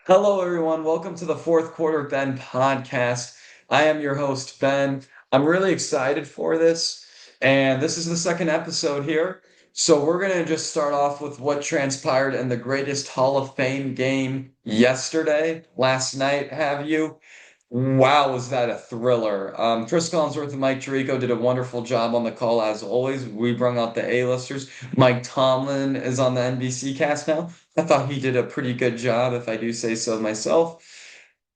Hello, everyone. Welcome to the Fourth Quarter Ben podcast. I am your host, Ben. I'm really excited for this, and this is the second episode here. So, we're going to just start off with what transpired in the greatest Hall of Fame game yesterday, last night, have you? Wow, was that a thriller? Chris Collinsworth and Mike Tirico did a wonderful job on the call, as always. We brung out the A-listers. Mike Tomlin is on the NBC cast now. I thought he did a pretty good job, if I do say so myself.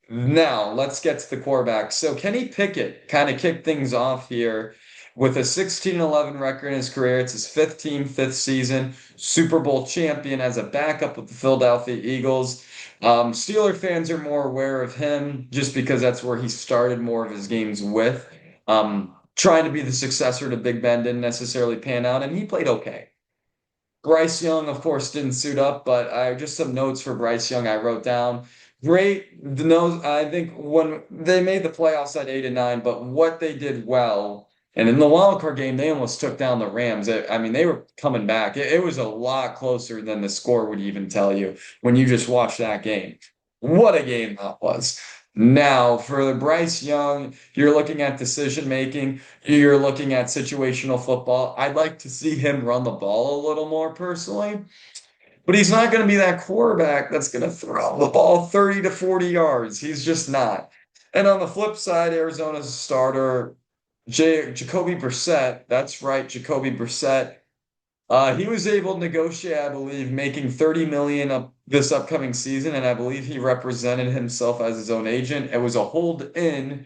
Now, let's get to the quarterback. So, Kenny Pickett kind of kicked things off here with a 16-11 record in his career. It's his fifth team, fifth season, Super Bowl champion as a backup with the Philadelphia Eagles. Steeler fans are more aware of him just because that's where he started more of his games with. Trying to be the successor to Big Ben didn't necessarily pan out, and he played okay. Bryce Young, of course, didn't suit up, but I just some notes for Bryce Young I wrote down. Great, the nose. I think when they made the playoffs at 8 and 9, but what they did well, and in the wild card game, they almost took down the Rams. I mean, they were coming back. It was a lot closer than the score would even tell you when you just watch that game. What a game that was. Now, for the Bryce Young, you're looking at decision making. You're looking at situational football. I'd like to see him run the ball a little more personally, but he's not going to be that quarterback that's going to throw the ball 30 to 40 yards. He's just not. And on the flip side, Arizona's starter, Jacoby Brissett, that's right, Jacoby Brissett. He was able to negotiate, I believe, making 30 million up this upcoming season, and I believe he represented himself as his own agent. It was a hold in.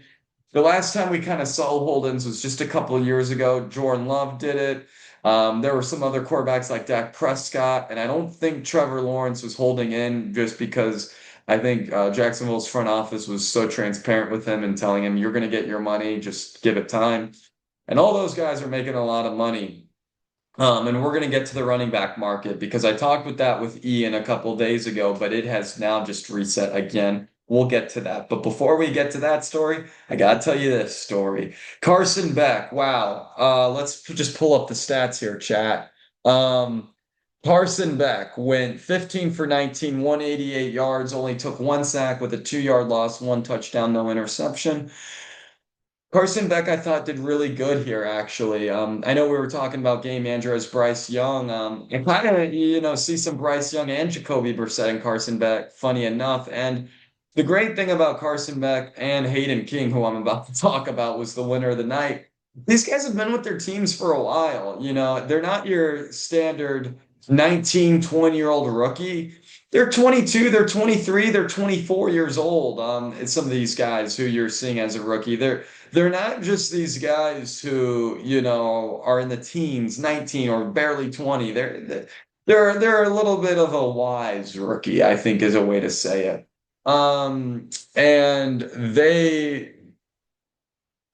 The last time we kind of saw hold-ins was just a couple of years ago. Jordan Love did it. There were some other quarterbacks like Dak Prescott, and I don't think Trevor Lawrence was holding in just because I think Jacksonville's front office was so transparent with him and telling him, you're going to get your money, just give it time. And all those guys are making a lot of money. And we're going to get to the running back market because I talked with that with Ian a couple days ago, but it has now just reset again. We'll get to that. But before we get to that story, I got to tell you this story. Carson Beck, wow. Let's just pull up the stats here, chat. Um, Carson Beck went 15 for 19, 188 yards, only took one sack with a 2 yard loss, one touchdown, no interception. Carson Beck, I thought, did really good here, actually. I know we were talking about game manager as Bryce Young. I kind of, see some Bryce Young and Jacoby Brissett and Carson Beck, funny enough. And the great thing about Carson Beck and Hayden King, who I'm about to talk about, was the winner of the night. These guys have been with their teams for a while. They're not your standard 19, 20-year-old rookie. They're 22, they're 23, they're 24 years old. It's some of these guys who you're seeing as a rookie. They're not just these guys who, are in the teens, 19 or barely 20. They're a little bit of a wise rookie, I think is a way to say it. And they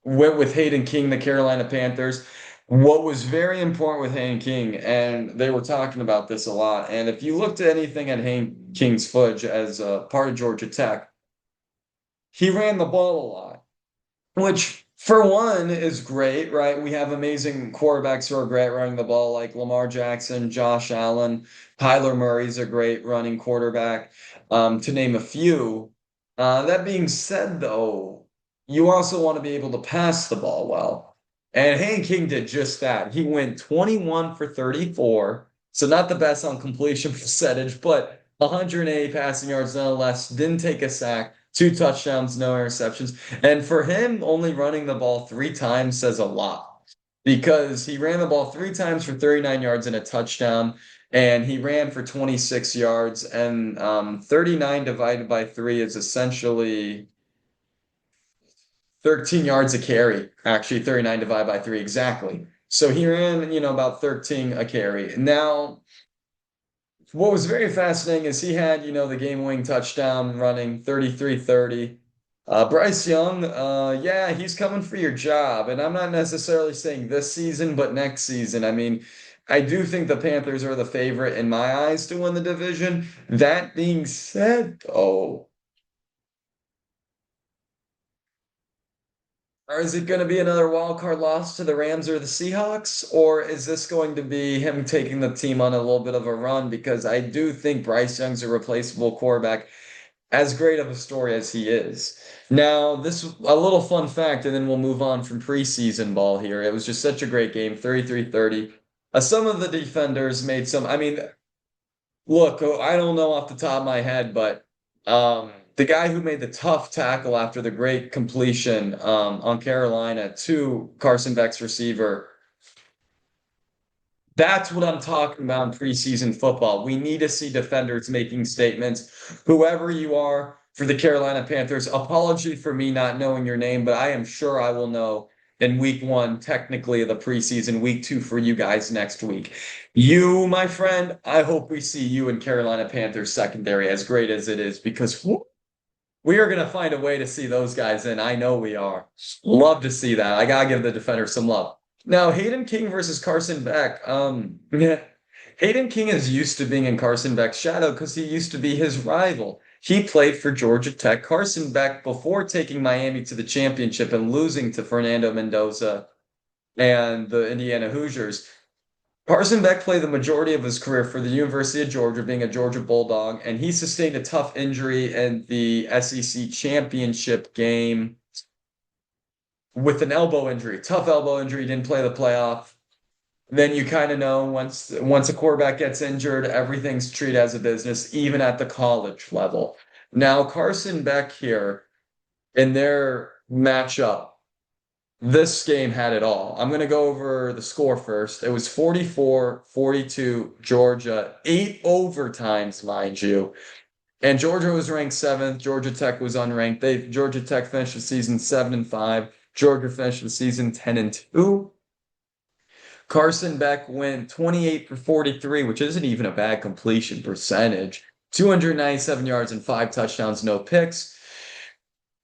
went with Hayden King, the Carolina Panthers. What was very important with Hayden King, and they were talking about this a lot, and if you looked at anything at Hayden King's footage as a part of Georgia Tech, he ran the ball a lot, which for one is great, right? We have amazing quarterbacks who are great running the ball, like Lamar Jackson, Josh Allen, Kyler Murray's a great running quarterback, to name a few. That being said, though, you also want to be able to pass the ball well. And Hayden King did just that. He went 21 for 34, so not the best on completion percentage, but 108 passing yards nonetheless, didn't take a sack, two touchdowns, no interceptions. And for him, only running the ball three times says a lot because he ran the ball three times for 39 yards and a touchdown, and he ran for 26 yards. And 39 divided by three is essentially 13 yards a carry. Actually, 39 divided by three exactly. So he ran, about 13 a carry. Now, what was very fascinating is he had, the game-winning touchdown running 33-30. Bryce Young, yeah, he's coming for your job. And I'm not necessarily saying this season, but next season. I mean, I do think the Panthers are the favorite in my eyes to win the division. That being said, though, or is it going to be another wild card loss to the Rams or the Seahawks? Or is this going to be him taking the team on a little bit of a run? Because I do think Bryce Young's a replaceable quarterback. as great of a story as he is. Now, this a little fun fact, and then we'll move on from preseason ball here. It was just such a great game, 33-30. Some of the defenders made some, I mean, look, I don't know off the top of my head, but the guy who made the tough tackle after the great completion on Carolina to Carson Beck's receiver, that's what I'm talking about in preseason football. We need to see defenders making statements. Whoever you are for the Carolina Panthers, apology for me not knowing your name, but I am sure I will know in week one, technically the preseason, week two for you guys next week. You, my friend, I hope we see you in Carolina Panthers secondary as great as it is because we are going to find a way to see those guys in. I know we are. Love to see that. I got to give the defenders some love. Now, Hayden King versus Carson Beck. Yeah. Hayden King is used to being in Carson Beck's shadow because he used to be his rival. He played for Georgia Tech. Carson Beck, before taking Miami to the championship and losing to Fernando Mendoza and the Indiana Hoosiers, Carson Beck played the majority of his career for the University of Georgia, being a Georgia Bulldog, and he sustained a tough injury in the SEC championship game with an elbow injury, tough elbow injury, didn't play the playoff. Then you kind of know once a quarterback gets injured, everything's treated as a business, even at the college level. Now, Carson Beck here in their matchup, this game had it all. I'm going to go over the score first. It was 44-42 Georgia, 8 overtimes, mind you. And Georgia was ranked seventh. Georgia Tech was unranked. Georgia Tech finished the season 7-5. Georgia finished the season 10-2. Carson Beck went 28 for 43, which isn't even a bad completion percentage. 297 yards and 5 touchdowns, no picks.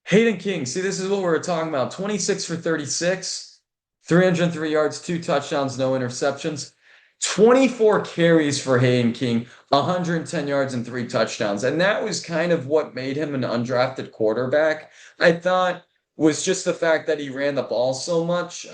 Hayden King, see, this is what we were talking about. 26 for 36, 303 yards, 2 touchdowns, no interceptions. 24 carries for Hayden King, 110 yards and 3 touchdowns. And that was kind of what made him an undrafted quarterback, I thought, was just the fact that he ran the ball so much.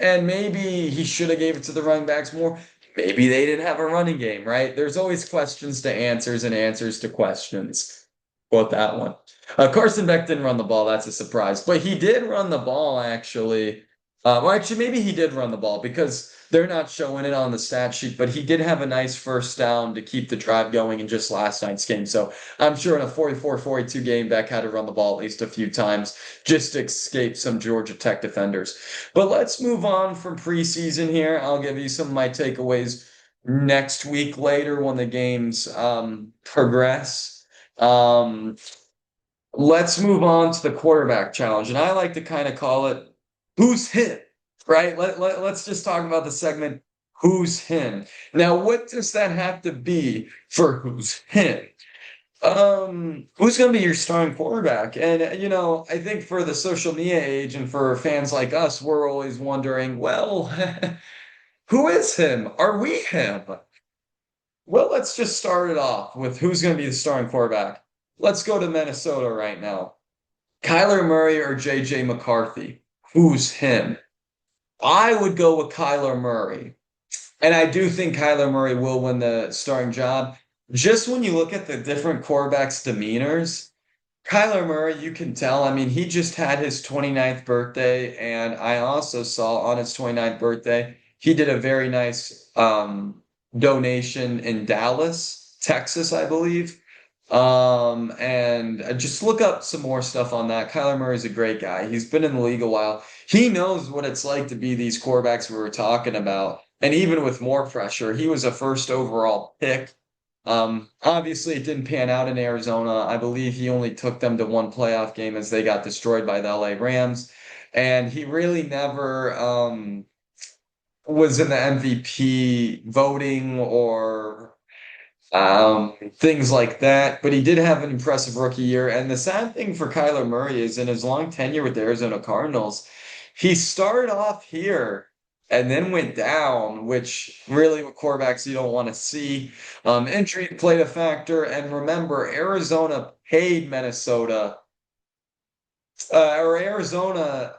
And maybe he should have gave it to the running backs more. Maybe they didn't have a running game, right? There's always questions to answers and answers to questions. Quote that one. Carson Beck didn't run the ball. That's a surprise. But he did run the ball, actually. Well, actually, maybe he did run the ball because they're not showing it on the stat sheet, but he did have a nice first down to keep the drive going in just last night's game. So I'm sure in a 44-42 game, Beck had to run the ball at least a few times just to escape some Georgia Tech defenders. But let's move on from preseason here. I'll give you some of my takeaways next week later when the games progress. Let's move on to the quarterback challenge. And I like to kind of call it Who's Him, right? Let's just talk about the segment Who's Him. Now, what does that have to be for Who's Him? Who's going to be your starting quarterback? And, I think for the social media age and for fans like us, we're always wondering, well, who is him? Are we him? Well, let's just start it off with who's going to be the starting quarterback. Let's go to Minnesota right now. Kyler Murray or JJ McCarthy? Who's him? I would go with Kyler Murray. And I do think Kyler Murray will win the starting job. Just when you look at the different quarterbacks' demeanors, Kyler Murray, you can tell. I mean, he just had his 29th birthday, and I also saw on his 29th birthday, he did a very nice donation in Dallas, Texas, I believe. And just look up some more stuff on that. Kyler Murray's a great guy. He's been in the league a while. He knows what it's like to be these quarterbacks we were talking about. And even with more pressure, he was a first overall pick. Obviously, it didn't pan out in Arizona. I believe he only took them to one playoff game as they got destroyed by the LA Rams. And he really never was in the MVP voting or things like that. But he did have an impressive rookie year. And the sad thing for Kyler Murray is in his long tenure with the Arizona Cardinals, he started off here and then went down, which really with quarterbacks you don't want to see. Injury played a factor. And remember, Arizona paid Minnesota, or Arizona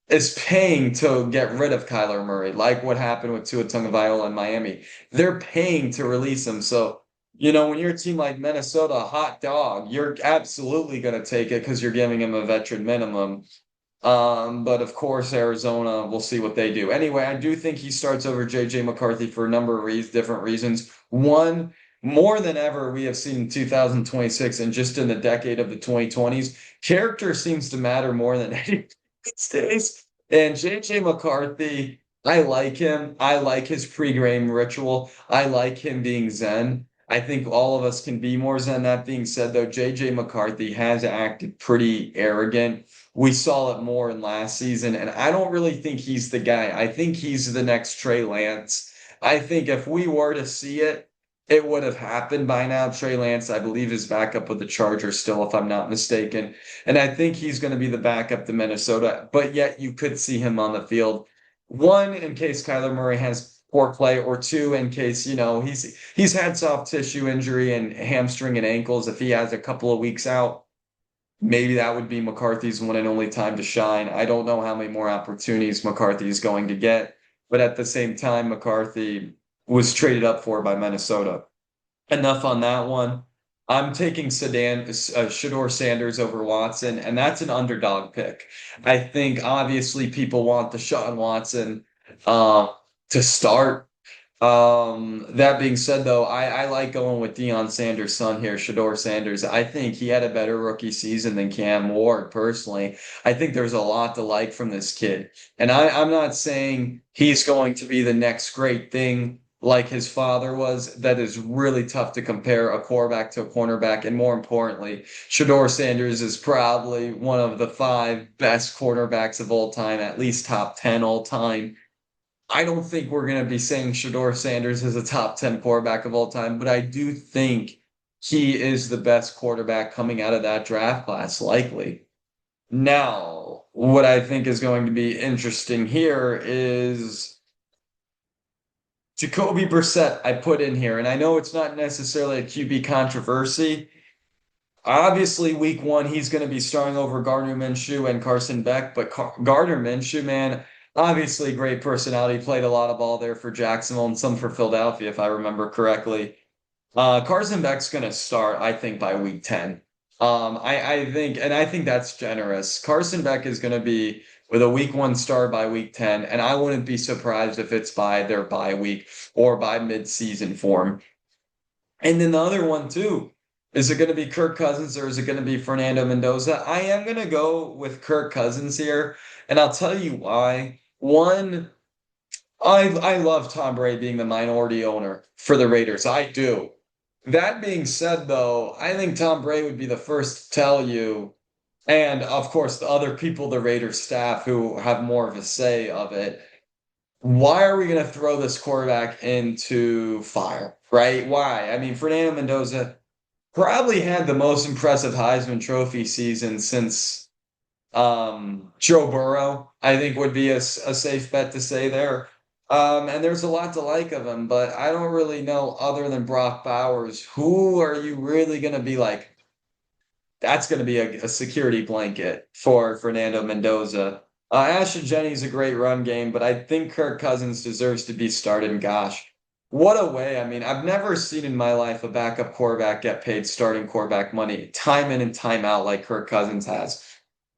is paying to get rid of Kyler Murray, like what happened with Tua Tagovailoa in Miami. They're paying to release him. So When you're a team like Minnesota, a hot dog, you're absolutely going to take it because you're giving him a veteran minimum. But of course, Arizona, we'll see what they do. Anyway, I do think he starts over JJ McCarthy for a number of different reasons. One, more than ever, we have seen in 2026 and just in the decade of the 2020s, character seems to matter more than anything these days. And JJ McCarthy, I like him. I like his pre-game ritual. I like him being Zen. I think all of us can be more Zen. That being said, though, JJ McCarthy has acted pretty arrogant. We saw it more in last season, and I don't really think he's the guy. I think he's the next Trey Lance. I think if we were to see it, it would have happened by now. Trey Lance, I believe, is backup with the Chargers still, if I'm not mistaken. And I think he's going to be the backup to Minnesota, but yet you could see him on the field. One, in case Kyler Murray has poor play, or two, in case, he's had soft tissue injury and hamstring and ankles. If he has a couple of weeks out, maybe that would be McCarthy's one and only time to shine. I don't know how many more opportunities McCarthy is going to get, but at the same time, McCarthy was traded up for by Minnesota. Enough on that one. I'm taking Shador Sanders over Watson, and that's an underdog pick. I think obviously people want Deshaun Watson uh, to start. That being said, though, I like going with Deion Sanders' son here, Shador Sanders. I think he had a better rookie season than Cam Ward, personally. I think there's a lot to like from this kid. And I'm not saying he's going to be the next great thing like his father was. That is really tough to compare a quarterback to a cornerback. And more importantly, Shador Sanders is probably one of the five best quarterbacks of all time, at least top 10 all time. I don't think we're going to be saying Shador Sanders is a top 10 quarterback of all time, but I do think he is the best quarterback coming out of that draft class, likely. Now, what I think is going to be interesting here is Jacoby Brissett, I put in here, and I know it's not necessarily a QB controversy. Obviously, week one, he's going to be starting over Gardner Minshew and Carson Beck, but Gardner Minshew, man, obviously great personality, played a lot of ball there for Jacksonville and some for Philadelphia, if I remember correctly. Carson Beck's going to start, I think, by week 10. I think that's generous. Carson Beck is going to be with a week one start by week 10, and I wouldn't be surprised if it's by their bye week or by mid-season form. And then the other one too, is it going to be Kirk Cousins or is it going to be Fernando Mendoza? I am going to go with Kirk Cousins here, and I'll tell you why. One, I love Tom Brady being the minority owner for the Raiders. I do. That being said, though, I think Tom Brady would be the first to tell you, and of course the other people, the Raiders staff who have more of a say of it, why are we going to throw this quarterback into fire, right? Why? I mean, Fernando Mendoza probably had the most impressive Heisman Trophy season since Joe Burrow, I think would be a safe bet to say there. And there's a lot to like of him, but I don't really know other than Brock Bowers, who are you really going to be like, that's going to be a security blanket for Fernando Mendoza. Ashton Jennings a great run game, but I think Kirk Cousins deserves to be started. And gosh, what a way. I mean, I've never seen in my life a backup quarterback get paid starting quarterback money time in and time out like Kirk Cousins has.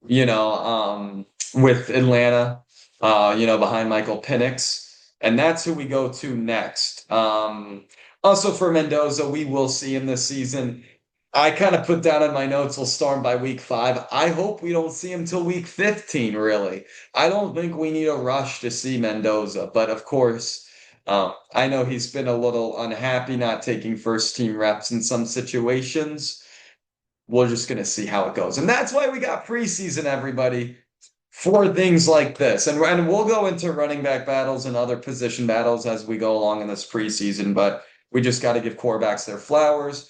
With Atlanta, behind Michael Penix. And that's who we go to next. Also for Mendoza, we will see him this season. I kind of put down in my notes, we'll start by week 5. I hope we don't see him till week 15, really. I don't think we need a rush to see Mendoza, but of course, I know he's been a little unhappy not taking first team reps in some situations. We're just going to see how it goes. And that's why we got preseason, everybody, for things like this. And we'll go into running back battles and other position battles as we go along in this preseason, but we just got to give quarterbacks their flowers.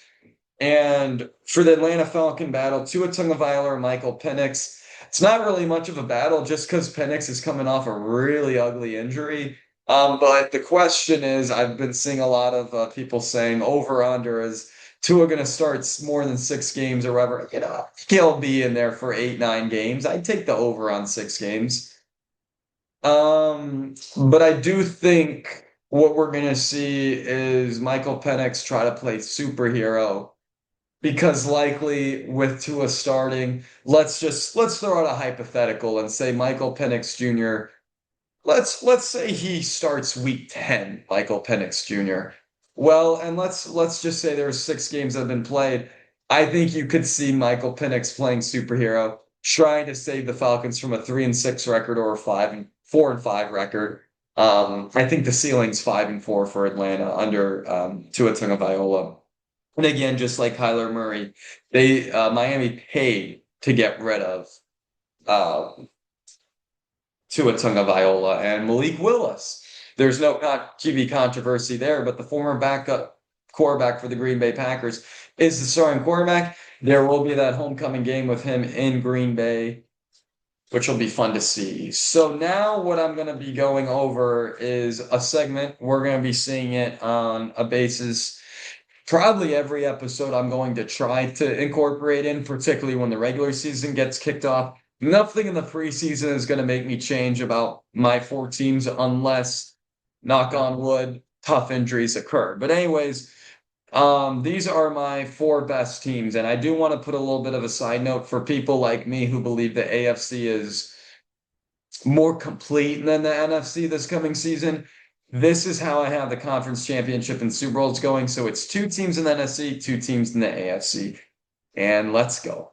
And for the Atlanta Falcon battle, Tua Tagovailoa or Michael Penix, it's not really much of a battle just because Penix is coming off a really ugly injury. But the question is, I've been seeing a lot of people saying over under is Tua going to start more than 6 games or whatever. He'll be in there for 8, 9 games. I'd take the over on 6 games. But I do think what we're going to see is Michael Penix try to play superhero because likely with Tua starting, let's throw out a hypothetical and say Michael Penix Jr. Let's say he starts week 10, Michael Penix Jr. Well, and let's just say there's 6 games that have been played. I think you could see Michael Penix playing superhero, trying to save the Falcons from a 3-6 record or a 4-5 record. I think the ceiling's 5-4 for Atlanta under Tua Tagovailoa. And again, just like Kyler Murray, they Miami paid to get rid of uh, Tua Tagovailoa and Malik Willis. There's no QB controversy there, but the former backup quarterback for the Green Bay Packers is the starting quarterback. There will be that homecoming game with him in Green Bay, which will be fun to see. So now what I'm going to be going over is a segment. We're going to be seeing it on a basis. Probably every episode I'm going to try to incorporate in, particularly when the regular season gets kicked off. Nothing in the preseason is going to make me change about my 4 teams unless, knock on wood, tough injuries occur. But anyways, these are my 4 best teams, and I do want to put a little bit of a side note for people like me who believe the AFC is more complete than the NFC this coming season. This is how I have the conference championship and Super Bowls going. So it's 2 teams in the NFC, 2 teams in the AFC. And let's go.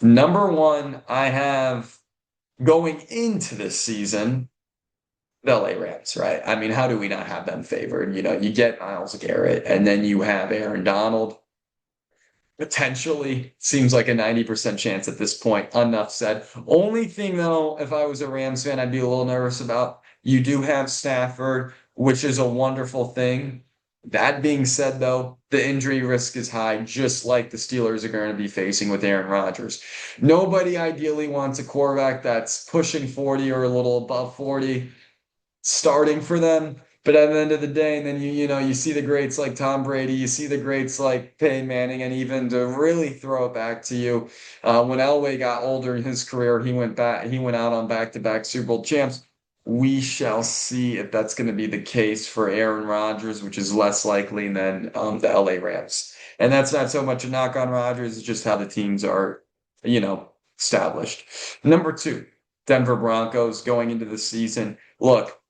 Number 1, I have going into this season, the LA Rams, right? I mean, how do we not have them favored? You get Myles Garrett, and then you have Aaron Donald. Potentially seems like a 90% chance at this point. Enough said. Only thing though, if I was a Rams fan, I'd be a little nervous about. You do have Stafford, which is a wonderful thing. That being said, though, the injury risk is high, just like the Steelers are going to be facing with Aaron Rodgers. Nobody ideally wants a quarterback that's pushing 40 or a little above 40 starting for them. But at the end of the day, and then you see the greats like Tom Brady, you see the greats like Peyton Manning, and even to really throw it back to you, when Elway got older in his career, he went out on back-to-back Super Bowl champs. We shall see if that's going to be the case for Aaron Rodgers, which is less likely than the LA Rams. And that's not so much a knock on Rodgers, it's just how the teams are, established. Number 2, Denver Broncos going into the season. Look,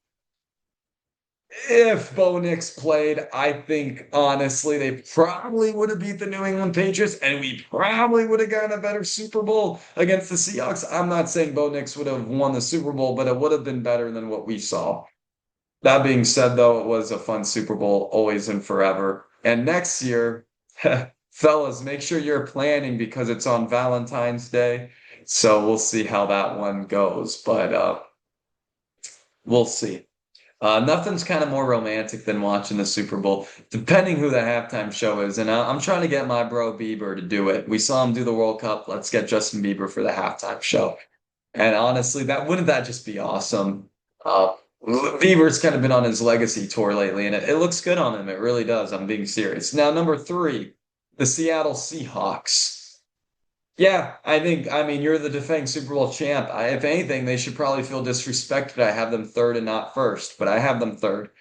if Bo Nix played, I think honestly they probably would have beat the New England Patriots, and we probably would have gotten a better Super Bowl against the Seahawks. I'm not saying Bo Nix would have won the Super Bowl, but it would have been better than what we saw. That being said, though, it was a fun Super Bowl, always and forever. And next year, fellas, make sure you're planning because it's on Valentine's Day. So we'll see how that one goes, but we'll see. Nothing's kind of more romantic than watching the Super Bowl, depending who the halftime show is. And I'm trying to get my bro Bieber to do it. We saw him do the World Cup. Let's get Justin Bieber for the halftime show. And honestly, wouldn't that just be awesome? Bieber's kind of been on his legacy tour lately, and it looks good on him. It really does. I'm being serious. Now, number 3, the Seattle Seahawks. Yeah, I mean, you're the defending Super Bowl champ. If anything, they should probably feel disrespected. I have them third and not first, but I have them third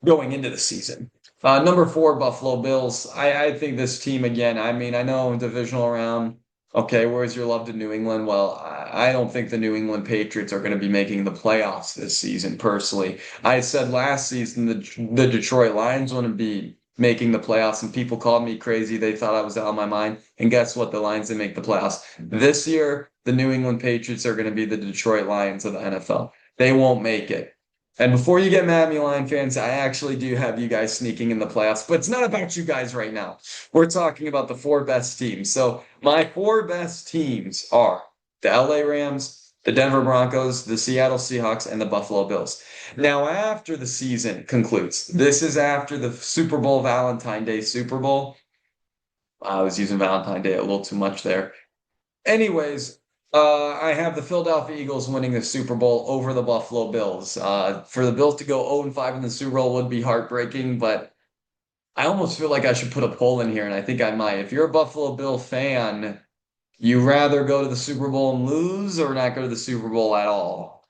going into the season. Number 4, Buffalo Bills. I think this team again. I mean, I know divisional round. Okay, where's your love to New England? Well, I don't think the New England Patriots are going to be making the playoffs this season. Personally, I said last season the Detroit Lions wouldn't be making the playoffs, and people called me crazy. They thought I was out of my mind. And guess what? The Lions didn't make the playoffs. This year, the New England Patriots are going to be the Detroit Lions of the NFL. They won't make it. And before you get mad at me, Lion fans, I actually do have you guys sneaking in the playoffs, but it's not about you guys right now. We're talking about the 4 best teams. So my 4 best teams are the LA Rams, the Denver Broncos, the Seattle Seahawks, and the Buffalo Bills. Now, after the season concludes, this is after the Super Bowl, Valentine Day Super Bowl. I was using Valentine Day a little too much there. Anyways, I have the Philadelphia Eagles winning the Super Bowl over the Buffalo Bills. For the Bills to go 0-5 in the Super Bowl would be heartbreaking, but I almost feel like I should put a poll in here, and I think I might. If you're a Buffalo Bill fan, you rather go to the Super Bowl and lose or not go to the Super Bowl at all?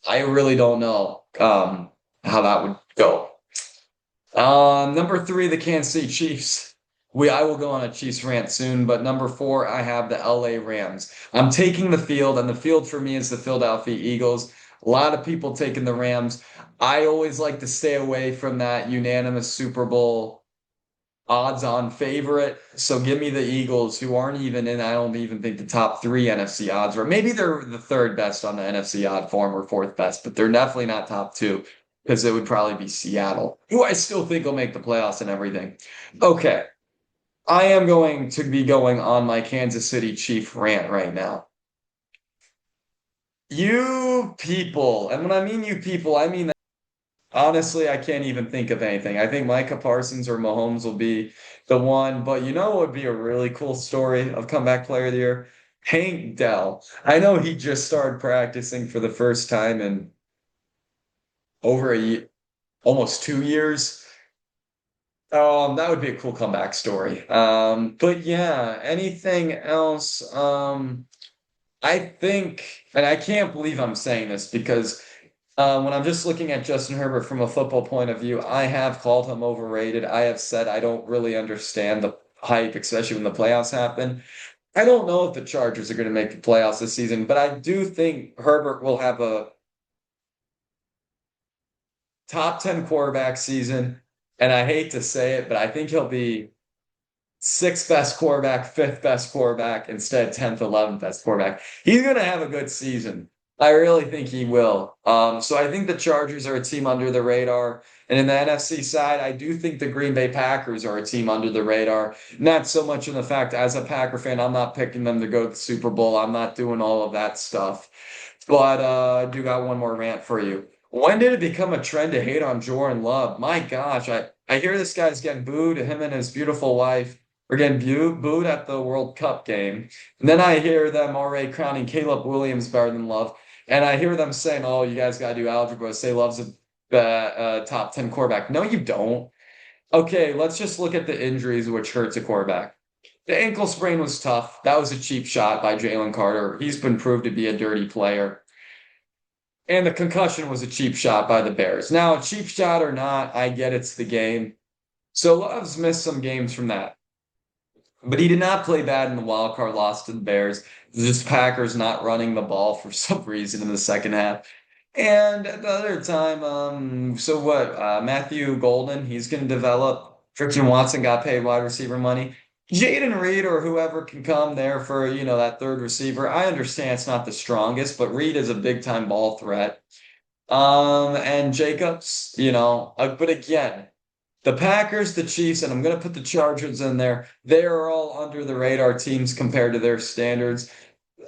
I really don't know how that would go. Number three, the Kansas City Chiefs. I will go on a Chiefs rant soon, but number four, I have the LA Rams. I'm taking the field, and the field for me is the Philadelphia Eagles. A lot of people taking the Rams. I always like to stay away from that unanimous Super Bowl odds-on favorite. So give me the Eagles, who aren't even in, I don't even think the top three NFC odds, or maybe they're the third best on the NFC odd form or fourth best, but they're definitely not top two because it would probably be Seattle, who I still think will make the playoffs and everything. Okay, I am going to be going on my Kansas City Chief rant right now. You people, and when I mean you people, I mean honestly, I can't even think of anything. I think Micah Parsons or Mahomes will be the one, but you know what would be a really cool story of comeback player of the year? Hank Dell. I know he just started practicing for the first time in over almost 2 years. That would be a cool comeback story. But yeah, anything else? I think, and I can't believe I'm saying this because when I'm just looking at Justin Herbert from a football point of view, I have called him overrated. I have said I don't really understand the hype, especially when the playoffs happen. I don't know if the Chargers are going to make the playoffs this season, but I do think Herbert will have a top 10 quarterback season. And I hate to say it, but I think he'll be sixth best quarterback, fifth best quarterback instead 10th, 11th best quarterback. He's going to have a good season. I really think he will. So I think the Chargers are a team under the radar. And in the NFC side, I do think the Green Bay Packers are a team under the radar. Not so much in the fact, as a Packer fan, I'm not picking them to go to the Super Bowl. I'm not doing all of that stuff. But I do got one more rant for you. When did it become a trend to hate on Jordan Love? My gosh, I hear this guy's getting booed, him and his beautiful wife are getting booed at the World Cup game. And then I hear them already crowning Caleb Williams better than Love. And I hear them saying, oh, you guys got to do algebra. Say Love's a top 10 quarterback. No, you don't. Okay, let's just look at the injuries, which hurts a quarterback. The ankle sprain was tough. That was a cheap shot by Jalen Carter. He's been proved to be a dirty player. And the concussion was a cheap shot by the Bears. Now, a cheap shot or not, I get it's the game. So Love's missed some games from that. But he did not play bad in the wild card loss to the Bears. Just Packers not running the ball for some reason in the second half. And at the other time, so what? Matthew Golden, he's going to develop. Christian Watson got paid wide receiver money. Jaden Reed or whoever can come there for, that third receiver. I understand it's not the strongest, but Reed is a big time ball threat. And Jacobs, but again, the Packers, the Chiefs, and I'm going to put the Chargers in there. They are all under the radar teams compared to their standards.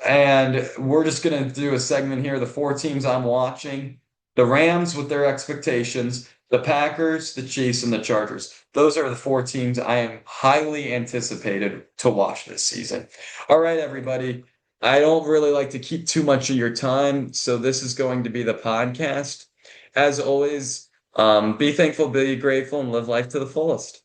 And we're just going to do a segment here. The four teams I'm watching: the Rams with their expectations, the Packers, the Chiefs, and the Chargers. Those are the four teams I am highly anticipated to watch this season. All right, everybody. I don't really like to keep too much of your time, so this is going to be the podcast. As always, be thankful, be grateful, and live life to the fullest.